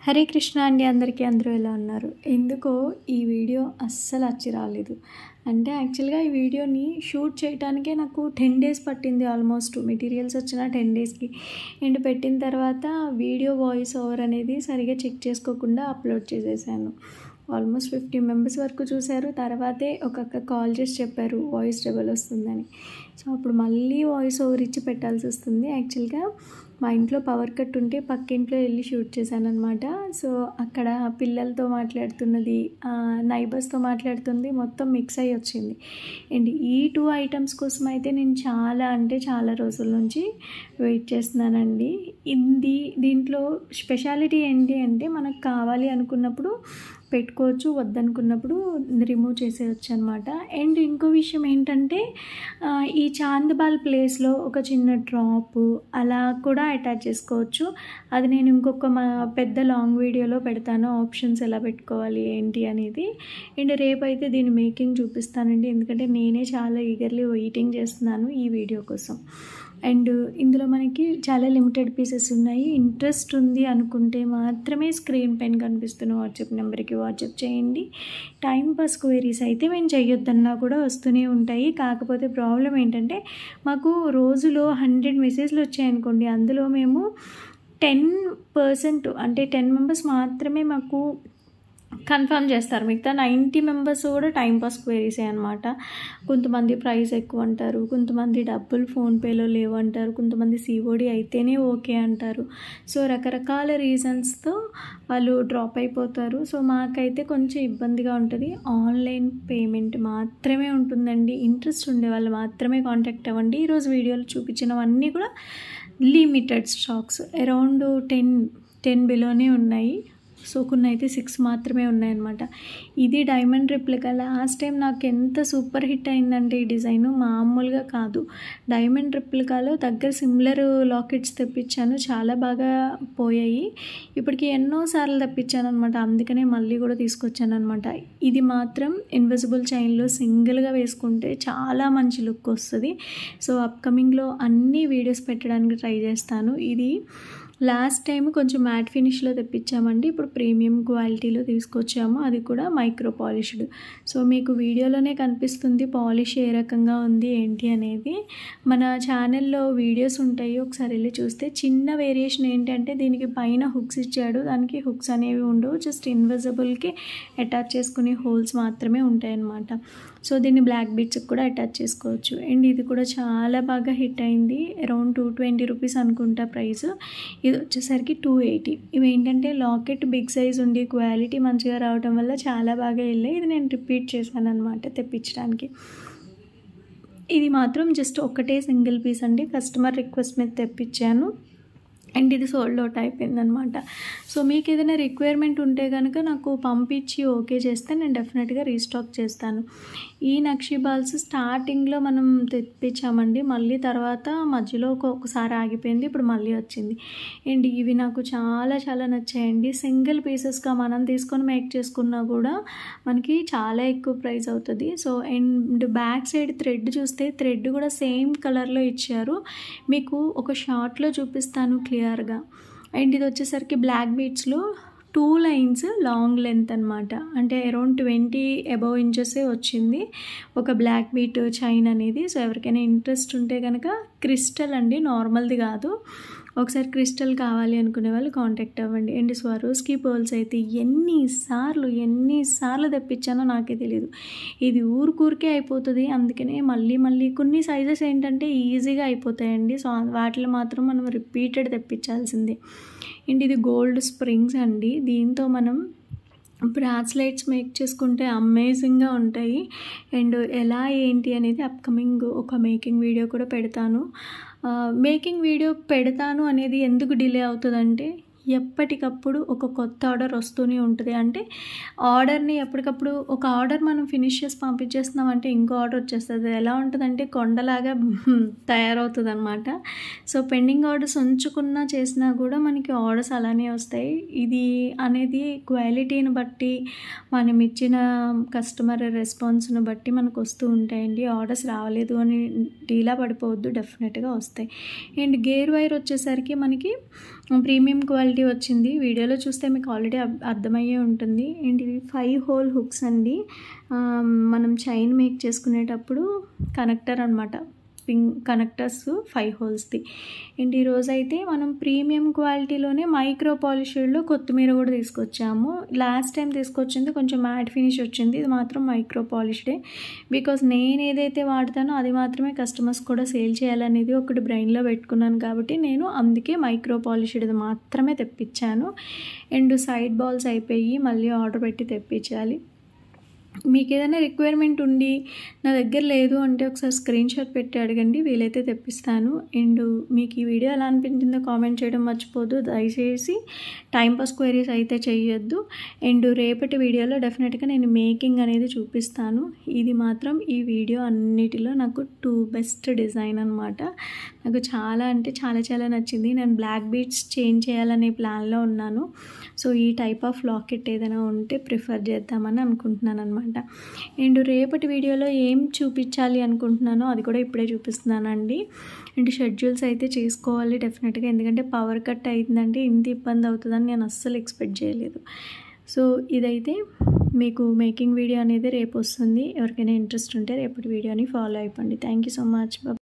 హరే కృష్ణ అండి. అందరూ ఎలా ఉన్నారు? ఎందుకో ఈ వీడియో అస్సలు అచ్చి రాలేదు. అంటే యాక్చువల్గా ఈ వీడియోని షూట్ చేయడానికే నాకు 10 days పట్టింది. ఆల్మోస్ట్ మెటీరియల్స్ వచ్చిన 10 daysకి. అండ్ పెట్టిన తర్వాత వీడియో వాయిస్ ఓవర్ అనేది సరిగా చెక్ చేసుకోకుండా అప్లోడ్ చేసేసాను. ఆల్మోస్ట్ 50 members వరకు చూశారు. తర్వాతే ఒక అక్క కాల్ చేసి చెప్పారు వాయిస్ డబల్ వస్తుందని. సో అప్పుడు మళ్ళీ వాయిస్ ఓవర్ ఇచ్చి పెట్టాల్సి వస్తుంది. యాక్చువల్గా మా ఇంట్లో పవర్ కట్ ఉంటే పక్కింట్లో వెళ్ళి షూట్ చేశాను అనమాట. సో అక్కడ పిల్లలతో మాట్లాడుతున్నది, నైబర్స్తో మాట్లాడుతుంది, మొత్తం మిక్స్ అయ్యి వచ్చింది. అండ్ ఈ 2 items కోసం అయితే నేను చాలా రోజుల నుంచి వెయిట్ చేస్తున్నానండి. దీంట్లో స్పెషాలిటీ ఏంటి అంటే మనకు కావాలి అనుకున్నప్పుడు పెట్టుకోవచ్చు, వద్దనుకున్నప్పుడు రిమూవ్ చేసేయచ్చు అనమాట. అండ్ ఇంకో విషయం ఏంటంటే ఈ చాందబాల్ ప్లేస్లో ఒక చిన్న డ్రాప్ అలా కూడా అటాచ్ చేసుకోవచ్చు. అది నేను ఇంకొక పెద్ద లాంగ్ వీడియోలో పెడతాను, ఆప్షన్స్ ఎలా పెట్టుకోవాలి ఏంటి అనేది. అండ్ రేపైతే దీని మేకింగ్ చూపిస్తానండి, ఎందుకంటే నేనే చాలా ఈగర్లీ వెయిటింగ్ చేస్తున్నాను ఈ వీడియో కోసం. అండ్ ఇందులో మనకి చాలా లిమిటెడ్ పీసెస్ ఉన్నాయి. ఇంట్రెస్ట్ ఉంది అనుకుంటే మాత్రమే స్క్రీన్ పైన కనిపిస్తున్న వాట్సాప్ నెంబర్కి వాట్సాప్ చేయండి. టైంపాస్ క్వైరీస్ అయితే మేము చేయొద్దన్నా కూడా వస్తూనే ఉంటాయి. కాకపోతే ప్రాబ్లం ఏంటంటే మాకు రోజులో 100 మెసేజ్లు వచ్చాయనుకోండి, అందులో మేము 10% అంటే 10 members మాత్రమే మాకు కన్ఫర్మ్ చేస్తారు. మిగతా 90 members కూడా టైంపాస్ క్వైరీసే అనమాట. కొంతమంది ప్రైస్ ఎక్కువ అంటారు, కొంతమంది డబ్బులు ఫోన్పేలో లేవు అంటారు, కొంతమంది COD అయితేనే ఓకే అంటారు. సో రకరకాల రీజన్స్తో వాళ్ళు డ్రాప్ అయిపోతారు. సో మాకైతే కొంచెం ఇబ్బందిగా ఉంటుంది. ఆన్లైన్ పేమెంట్ మాత్రమే ఉంటుందండి. ఇంట్రెస్ట్ ఉండే వాళ్ళు మాత్రమే కాంటాక్ట్ అవ్వండి. ఈరోజు వీడియోలో చూపించినవన్నీ కూడా లిమిటెడ్ స్టాక్స్, అరౌండ్ 10 బిలోనే ఉన్నాయి. సో కొన్ని అయితే 6 మాత్రమే ఉన్నాయన్నమాట. ఇది డైమండ్ రిప్లికా. లాస్ట్ టైం నాకు ఎంత సూపర్ హిట్ అయిందంటే ఈ డిజైన్ మామూలుగా కాదు. డైమండ్ రిప్లికాలో దగ్గర సిమిలర్ లాకెట్స్ తెప్పించాను, చాలా బాగా పోయాయి. ఇప్పటికి ఎన్నోసార్లు తెప్పించాను అనమాట, అందుకనే మళ్ళీ కూడా తీసుకొచ్చాను అనమాట. ఇది మాత్రం ఇన్విజిబుల్ చైన్లో సింగిల్గా వేసుకుంటే చాలా మంచి లుక్ వస్తుంది. సో అప్కమింగ్లో అన్ని వీడియోస్ పెట్టడానికి ట్రై చేస్తాను. ఇది లాస్ట్ టైం కొంచెం మ్యాట్ ఫినిష్లో తెప్పించామండి, ఇప్పుడు ప్రీమియం క్వాలిటీలో తీసుకొచ్చాము, అది కూడా మైక్రో పాలిష్డ్. సో మీకు వీడియోలోనే కనిపిస్తుంది పాలిష్ ఏ రకంగా ఉంది ఏంటి అనేది. మన ఛానల్లో వీడియోస్ ఉంటాయి, ఒకసారి వెళ్ళి చూస్తే. చిన్న వేరియేషన్ ఏంటంటే దీనికి పైన హుక్స్ ఇచ్చాడు, దానికి హుక్స్ అనేవి ఉండవు, జస్ట్ ఇన్విజిబుల్కి అటాచ్ చేసుకునే హోల్స్ మాత్రమే ఉంటాయన్నమాట. సో దీన్ని బ్లాక్ బీట్స్కి కూడా అటాచ్ చేసుకోవచ్చు. అండ్ ఇది కూడా చాలా బాగా హిట్ అయింది. అరౌండ్ 220 రూపీస్ అనుకుంటా ప్రైస్. ఇది వచ్చేసరికి 280. ఇవి ఏంటంటే లాకెట్ బిగ్ సైజ్ ఉండి క్వాలిటీ మంచిగా రావడం వల్ల చాలా బాగా వెళ్ళాయి. ఇది నేను రిపీట్ చేశాను అనమాట తెప్పించడానికి. ఇది మాత్రం జస్ట్ ఒకటే సింగిల్ పీస్ అండి, కస్టమర్ రిక్వెస్ట్ మీద తెప్పించాను. అండ్ ఇది సోల్డ్ అవుట్ అయిపోయిందనమాట. సో మీకు ఏదైనా రిక్వైర్మెంట్ ఉంటే కనుక నాకు పంపించి ఓకే చేస్తే నేను డెఫినెట్గా రీస్టాక్ చేస్తాను. ఈ నక్షి బాల్స్ స్టార్టింగ్లో మనం తెప్పించామండి, మళ్ళీ తర్వాత మధ్యలో ఒకసారి ఆగిపోయింది, ఇప్పుడు మళ్ళీ వచ్చింది. అండ్ ఇవి నాకు చాలా నచ్చాయండి. సింగిల్ పీసెస్గా మనం తీసుకొని మేక్ చేసుకున్నా కూడా మనకి చాలా ఎక్కువ ప్రైస్ అవుతుంది. So and back side thread చూస్తే థ్రెడ్ కూడా సేమ్ కలర్లో ఇచ్చారు. మీకు ఒక షార్ట్లో చూపిస్తాను క్లియర్గా. అండ్ ఇది వచ్చేసరికి బ్లాక్ బీట్స్లో 2 lines లాంగ్ లెంత్ అనమాట, అంటే అరౌండ్ 20 above inches వచ్చింది ఒక బ్లాక్ బీట్ చైన్ అనేది. సో ఎవరికైనా ఇంట్రెస్ట్ ఉంటే కనుక క్రిస్టల్ అండి, నార్మల్ది కాదు. ఒకసారి క్రిస్టల్ కావాలి అనుకునే వాళ్ళు కాంటాక్ట్ అవ్వండి. అండ్ స్వరోస్కి పర్ల్స్ అయితే ఎన్నిసార్లు తెప్పించానో నాకే తెలియదు. ఇది ఊరికే అయిపోతుంది, అందుకనే మళ్ళీ కొన్ని సైజెస్ ఏంటంటే ఈజీగా అయిపోతాయండి. సో వాటిలో మాత్రం మనం రిపీటెడ్ తెప్పించాల్సిందే. అండ్ ఇది గోల్డ్ స్ప్రింగ్స్ అండి, దీంతో మనం బ్రాస్లెట్స్ మేక్ చేసుకుంటే అమేజింగ్గా ఉంటాయి. అండ్ ఎలా ఏంటి అనేది అప్కమింగ్ ఒక మేకింగ్ వీడియో కూడా పెడతాను. మేకింగ్ వీడియో పెడతాను అనేది ఎందుకు డిలే అవుతుందంటే ఎప్పటికప్పుడు ఒక కొత్త ఆర్డర్ వస్తూనే ఉంటుంది. అంటే ఆర్డర్ని ఎప్పటికప్పుడు ఒక ఆర్డర్ మనం ఫినిష్ చేసి పంపించేస్తున్నామంటే ఇంకో ఆర్డర్ వచ్చేస్తుంది. ఎలా ఉంటుందంటే కొండలాగా తయారవుతుంది అనమాట. సో పెండింగ్ ఆర్డర్స్ ఉంచుకున్నా చేసినా కూడా మనకి ఆర్డర్స్ అలానే వస్తాయి. ఇది అనేది క్వాలిటీని బట్టి, మనం ఇచ్చిన కస్టమర్ రెస్పాన్స్ని బట్టి మనకు వస్తూ ఉంటాయండి. ఆర్డర్స్ రావలేదు అని డీలా పడిపోవద్దు, డెఫినెట్గా వస్తాయి. అండ్ గేర్ వైర్ వచ్చేసరికి మనకి ప్రీమియం క్వాలిటీ వచ్చింది. వీడియోలో చూస్తే మీకు ఆల్రెడీ అర్థమయ్యే ఉంటుంది. అండ్ ఇవి 5 హోల్ హుక్స్ అండి. మనం చైన్ మేక్ చేసుకునేటప్పుడు కనెక్టర్ అనమాట, కనెక్టర్స్ 5 హోల్స్ది. అండ్ ఈరోజైతే మనం ప్రీమియం క్వాలిటీలోనే మైక్రో పాలిషర్లో కొత్తిమీర కూడా తీసుకొచ్చాము. లాస్ట్ టైం తీసుకొచ్చింది కొంచెం మ్యాట్ ఫినిష్ వచ్చింది, ఇది మాత్రం మైక్రో పాలిష్డే. బికాజ్ నేను ఏదైతే వాడతానో అది మాత్రమే కస్టమర్స్ కూడా సేల్ చేయాలనేది ఒకటి బ్రెయిన్లో పెట్టుకున్నాను కాబట్టి నేను అందుకే మైక్రో పాలిష్డ్ మాత్రమే తెప్పించాను. అండ్ సైడ్ బాల్స్ అయిపోయి మళ్ళీ ఆర్డర్ పెట్టి తెప్పించాలి. మీకు ఏదైనా రిక్వైర్మెంట్ ఉండి నా దగ్గర లేదు అంటే ఒకసారి స్క్రీన్ షాట్ పెట్టి అడగండి, వీలైతే తెప్పిస్తాను. అండ్ మీకు ఈ వీడియో ఎలా అనిపించిందో కామెంట్ చేయడం మర్చిపోద్దు. దయచేసి టైంపాస్ క్వైరీస్ అయితే చేయొద్దు. అండ్ రేపటి వీడియోలో డెఫినెట్గా నేను మేకింగ్ అనేది చూపిస్తాను. ఇది మాత్రం ఈ వీడియో అన్నిటిలో నాకు 2 బెస్ట్ డిజైన్ అనమాట. నాకు చాలా అంటే చాలా నచ్చింది. నేను బ్లాక్ బీడ్స్ చేంజ్ చేయాలనే ప్లాన్లో ఉన్నాను. సో ఈ టైప్ ఆఫ్ లాకెట్ ఏదైనా ఉంటే ప్రిఫర్ చేద్దామని అనుకుంటున్నాను అనమాట. అండ్ రేపటి వీడియోలో ఏం చూపించాలి అనుకుంటున్నానో అది కూడా ఇప్పుడే చూపిస్తున్నానండి. అండ్ షెడ్యూల్స్ అయితే చేసుకోవాలి డెఫినెట్గా, ఎందుకంటే పవర్ కట్ అయిందంటే ఇంత ఇబ్బంది అవుతుందని నేను అస్సలు ఎక్స్పెక్ట్ చేయలేదు. సో ఇదైతే మీకు మేకింగ్ వీడియో అనేది రేపు వస్తుంది. ఎవరికైనా ఇంట్రెస్ట్ ఉంటే రేపటి వీడియోని ఫాలో అయిపోండి. Thank you so much.